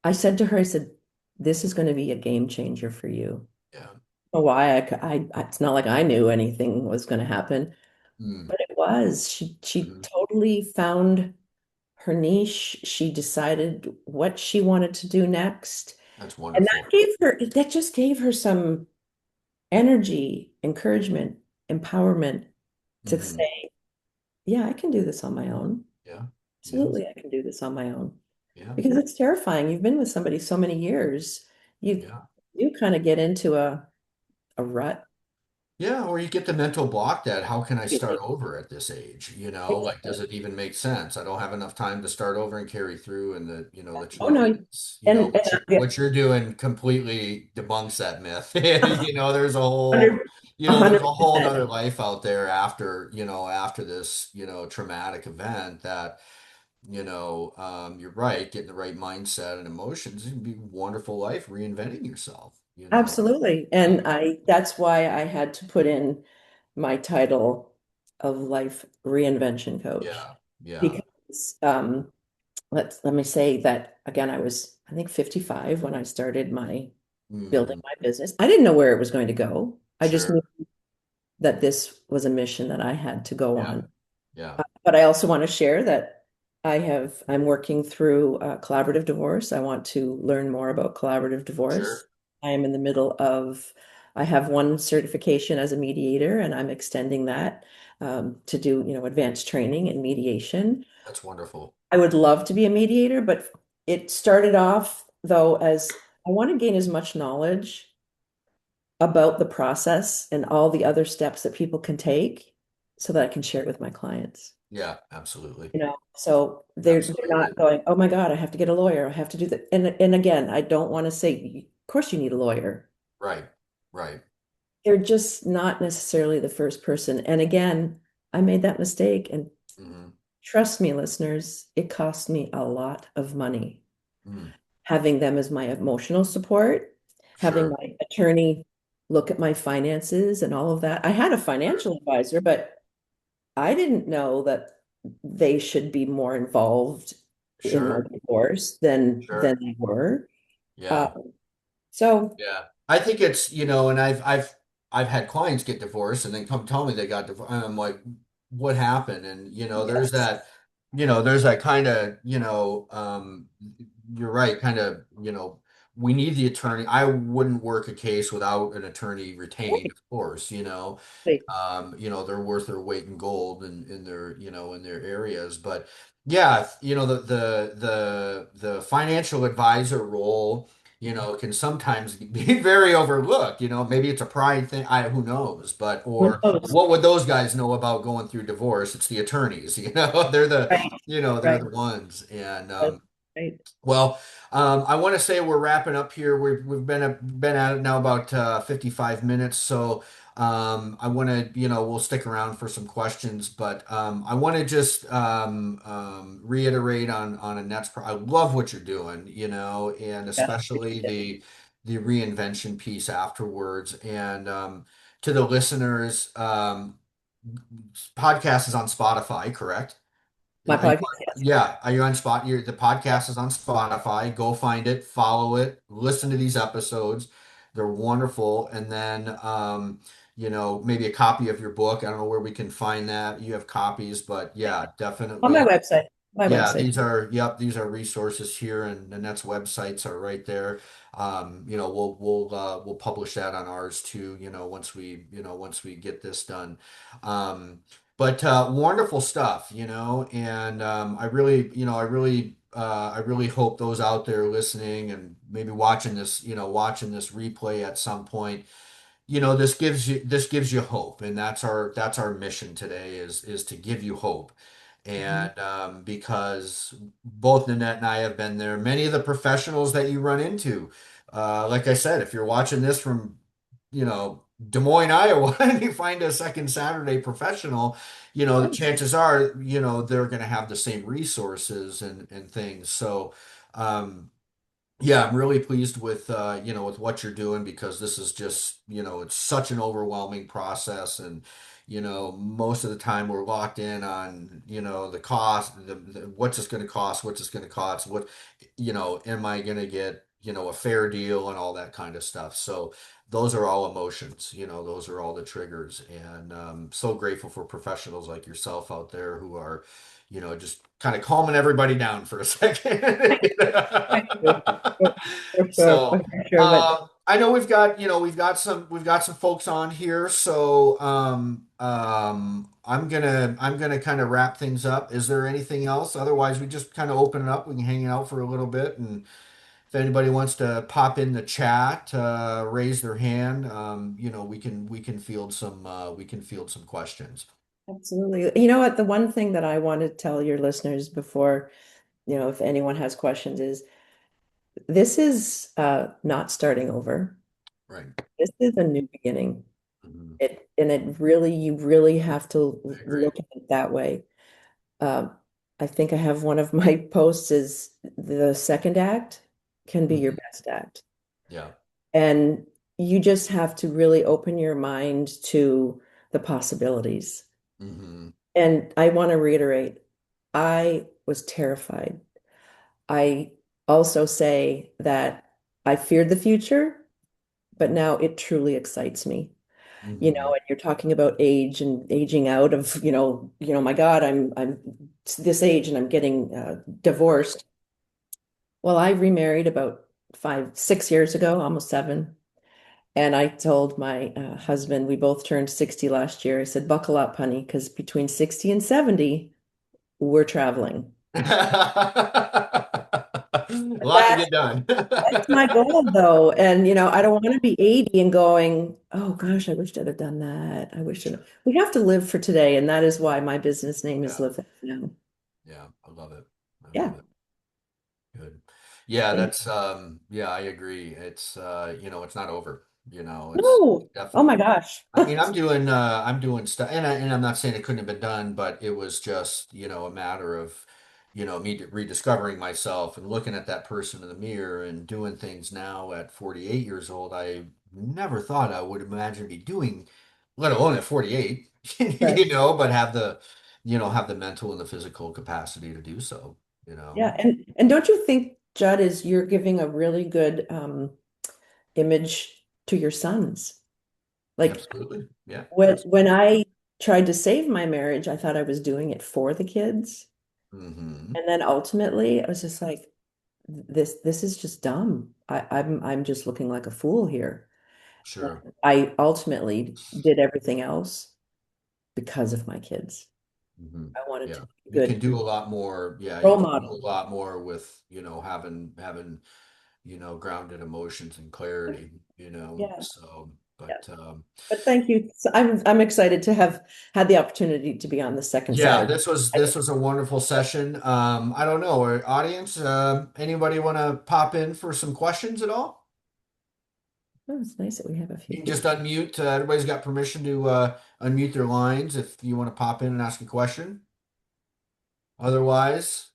I said to her, I said, "This is going to be a game changer for you." Yeah. Why? It's not like I knew anything was going to happen, Mm. but it was. She Hmm. totally found her niche. She decided what she wanted to do next, That's and wonderful. that just gave her some energy, encouragement, empowerment to Hmm. say, yeah, I can do this on my own. Yeah. Yeah. Absolutely, I can do this on my own. Yeah. Because it's terrifying. You've been with somebody so many years, you Yeah. you kind of get into a rut. Yeah, or you get the mental block that how can I start over at this age? Like does it even make sense? I don't have enough time to start over and carry through. And the Oh truth no, is, and yeah, what you're doing completely debunks that myth. a There's hundred a whole other percent. life out there after this, traumatic event that, you're right, getting the right mindset and emotions, it'd be a wonderful life reinventing yourself. Absolutely. Yeah. And that's why I had to put in my title of life reinvention coach. Yeah. Yeah. Because let me say that again, I think 55 when I started my building Hmm. my business. I didn't know where it was going to go. I just knew Sure. that this was a mission that I had to go Yeah. on. Yeah. But I also want to share that I'm working through collaborative divorce. I want to learn more about collaborative divorce. Sure. I am in the middle of, I have one certification as a mediator, and I'm extending that to do, advanced training in mediation. That's wonderful. I would love to be a mediator, but it started off though as I want to gain as much knowledge about the process and all the other steps that people can take so that I can share it with my clients. Yeah, absolutely. So they're Absolutely. not going, oh my God, I have to get a lawyer. I have to do that. And again, I don't want to say, of course you need a lawyer. Right. Right. They're just not necessarily the first person. And again, I made that mistake. And Hmm. trust me, listeners, it cost me a lot of money Mm. having them as my emotional support, having Sure. my attorney look at my finances and all of that. I had a Sure. financial advisor, but I didn't know that they should be more involved in my Sure. divorce than Sure. they were. Uh, Yeah. so Yeah. I think and I've had clients get divorced and then come tell me they got divorced. And I'm like, what happened? And yes, there's that kind of, you're right, kind of, we need the attorney. I wouldn't work a case without an attorney retained, right, of course. right. They're worth their weight in gold in their, in their areas. But yeah, the financial advisor role can sometimes be very overlooked. Maybe it's a pride thing. Who knows? But Who or knows? what would those guys know about going through divorce? It's the attorneys. They're the Right, they're right, the ones. And right, right. well, I want to say we're wrapping up here. We've been at it now about 55 minutes. So I want to, we'll stick around for some questions, but I want to just reiterate on Annette's. I love what you're doing, and Yeah. especially the reinvention piece afterwards. And to the listeners, podcast is on Spotify, correct? My Are you podcast, yes. yeah, are you on spot? The podcast is on Spotify. Go find it, follow it, listen to these episodes. They're wonderful. And then, maybe a copy of your book. I don't know where we can find that. You have copies, but yeah, On my definitely. website. My Yeah, website. these are resources here, and Nanette's websites are right there. We'll publish that on ours too, once we get this done. Um, but wonderful stuff, and I really hope those out there listening and maybe watching this replay at some point, this gives you hope, and that's our mission today is to give you hope. Mhm. And because both Nanette and I have been there, many of the professionals that you run into, like I said, if you're watching this from, Des Moines, Iowa, and you find a second Saturday professional, the Sure. chances are, they're going to have the same resources and things. So, yeah, I'm really pleased with with what you're doing because this is just, it's such an overwhelming process and most of the time we're locked in on, the cost, what's this going to cost, what's this going to cost, what, am I going to get, a fair deal and all that kind of stuff. So those are all emotions, those are all the triggers and so grateful for professionals like yourself out there who are just kind of calming everybody down for a second. Thank you. For sure, for So, sure. But I know we've got some folks on here. So, I'm gonna kind of wrap things up. Is there anything else? Otherwise, we just kind of open it up. We can hang out for a little bit, and if anybody wants to pop in the chat, raise their hand, we can field some questions. absolutely. You know what? The one thing that I want to tell your listeners before, if anyone has questions is this is not starting over. Right. This is a new beginning. Mhm. You really have to I agree. look at it that way. Um, I think I have one of my posts is the second act can be your Mhm. best act. Yeah. And you just have to really open your mind to the possibilities. Hmm. And I want to reiterate, I was terrified. I also say that I feared the future, but now it truly excites me. Hmm. And you're talking about age and aging out of, my God, I'm this age and I'm getting Right. divorced. Well, I remarried about 6 years ago, almost 7. And I told my husband, we both turned 60 last year. I said, buckle up, honey, because between 60 and 70, we're traveling. A But lot to get done. that's my goal, though. And, I don't want to be 80 and going, oh gosh, I wish I'd have done that. I wish I'd. Sure. We have to live for today. And that is why my business name is Yeah. Live Now. Yeah. I love it. I Yeah. love it. Good. Yeah, Thank yeah, I agree. It's not over. It's No. Oh my definitely. gosh. I mean, I'm doing stuff, and I'm not saying it couldn't have been done, but it was just, a matter of, me rediscovering myself and looking at that person in the mirror and doing things now at 48 years old. I never thought I would imagine me doing, let alone at 48, Right. but have the mental and the physical capacity to do so, you know. Yeah. And don't you think, Judd, is you're giving a really good image to your sons? Like Absolutely. Yeah, when absolutely. I tried to save my marriage, I thought I was doing it for the kids. Hmm. And then ultimately I was just like, this is just dumb. I'm just looking like a fool here. Sure. And I ultimately did everything else because of my kids. Hmm. I wanted to Yeah. be a You can good do a lot more. Yeah, you role can do a model. lot more with, having, grounded emotions and clarity, Yeah, so, yeah. but But thank you. So I'm excited to have had the opportunity to be on the second yeah, Saturday. this was a wonderful session. I don't know, our audience, anybody want to pop in for some questions at all? Oh, it's nice that we have a You few can just people. unmute. Everybody's got permission to unmute their lines if you want to pop in and ask a question. Otherwise,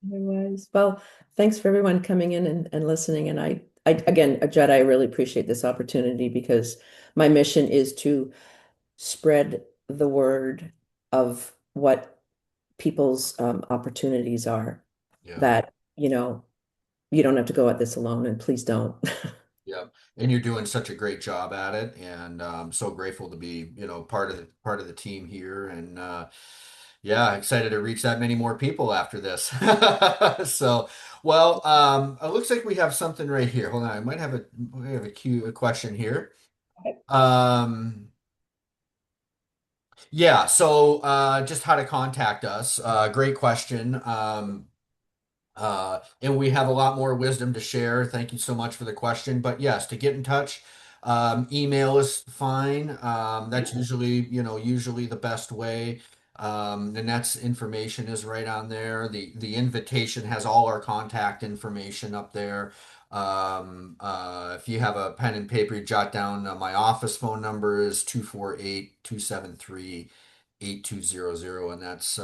Otherwise, well, thanks for everyone coming in and listening. And I again, Jed, I really appreciate this opportunity because my mission is to spread the word of what people's opportunities are. yeah. That, you don't have to go at this alone, and please don't. Yeah, and you're doing such a great job at it, and I'm so grateful to be, part of the team here, and yeah, excited to reach that many more people after this. So, well, it looks like we have something right here. Hold on, I might have a question here. Um, yeah, so just how to contact us. Great question. And we have a lot more wisdom to share. Thank you so much for the question. But yes, to get in touch, email is fine. That's usually the best way. Nanette's information is right on there. The invitation has all our contact information up there. If you have a pen and paper, you jot down my office phone number is 248-273-8200, and that's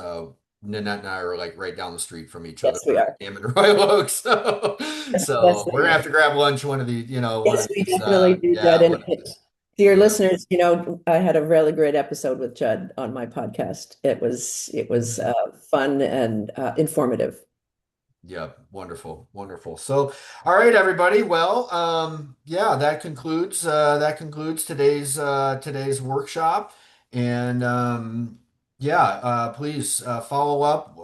Nanette and I are like right down the street from each other. Yes, we We're are. in Hammond Royal Oaks, so, Yes, so we're we gonna are. have to grab lunch one of Yes, we these definitely do, yeah, Judd. And one of these. to your Yeah. listeners, I had a really great episode with Judd on my podcast. It was fun and informative. Yep, wonderful, wonderful. So, all right, everybody. Well, yeah, that concludes today's workshop, and yeah, please follow up.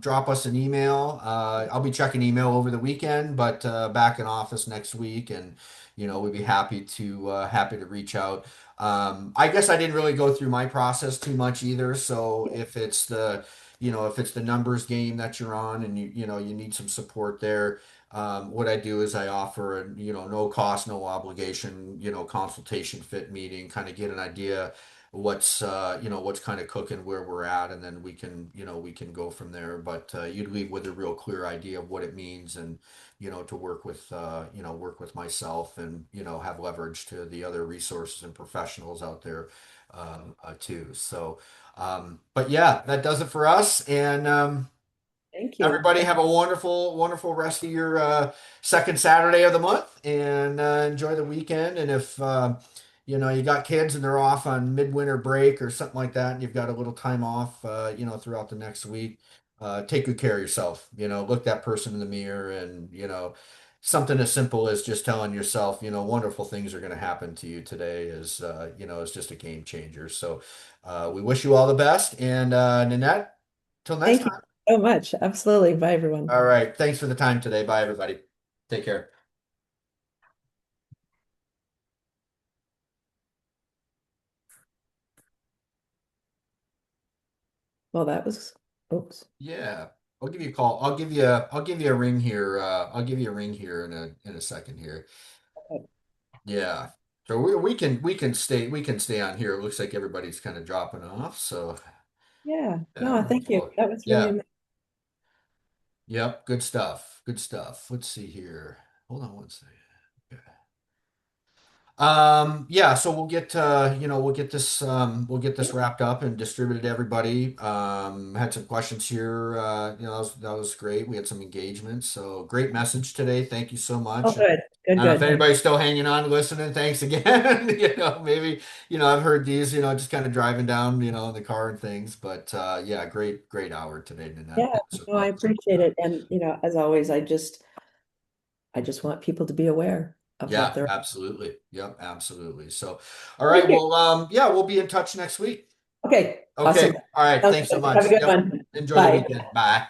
Drop us an email. I'll be checking email over the weekend, but back in office next week, and we'd be happy to reach out. I guess I didn't really go through my process too much either. So if it's the numbers game that you're on and you need some support there, what I do is I offer a no cost, no obligation consultation fit meeting, kind of get an idea what's kind of cooking where we're at, and then we can go from there. But you leave with a real clear idea of what it means, and to work with myself, and have leverage to the other resources and professionals out there too. So but yeah, that does it for us. And Thank you. everybody have a wonderful, wonderful rest of your second Saturday of the month, and enjoy the weekend. And if you got kids and they're off on midwinter break or something like that, and you've got a little time off, throughout the next week, take good care of yourself. Look that person in the mirror, and something as simple as just telling yourself, wonderful things are going to happen to you today is just a game changer. So we wish you all the best. And Nanette, till next Thank you time. so much. Absolutely. Bye, everyone. All right. Thanks for the time today. Bye, everybody. Take care. Well, that was, oops. Yeah. I'll give you a call. I'll give you a ring here. I'll give you a ring here in a second here. Okay. Yeah. So we can stay on here. It looks like everybody's kind of dropping off. So Yeah. yeah, No, thank you. wonderful. That was Yeah. really, Yep. Good stuff. Good stuff. Let's see here. Hold on one second. Okay. Yeah, so we'll get this wrapped up and distributed to everybody. Had some questions here. That was great. We had some engagement. So great message today. Thank you so oh, much. And good. Good, I don't know if good. anybody's still hanging on, listening. Thanks again. Maybe, I've heard these, just kind of driving down, in the car and things. But yeah, great, great hour today, Nanette. Yeah, Thanks so no, I much. appreciate it. And, as always, I just want people to be aware of what Yeah, they're. absolutely. Yep, absolutely. So, all right. Thank you. Well, yeah, we'll be in touch next week. Okay, awesome. Okay. All right. Sounds Thanks so good. Have a much. good Yep. one. Enjoy the Bye. weekend. Bye.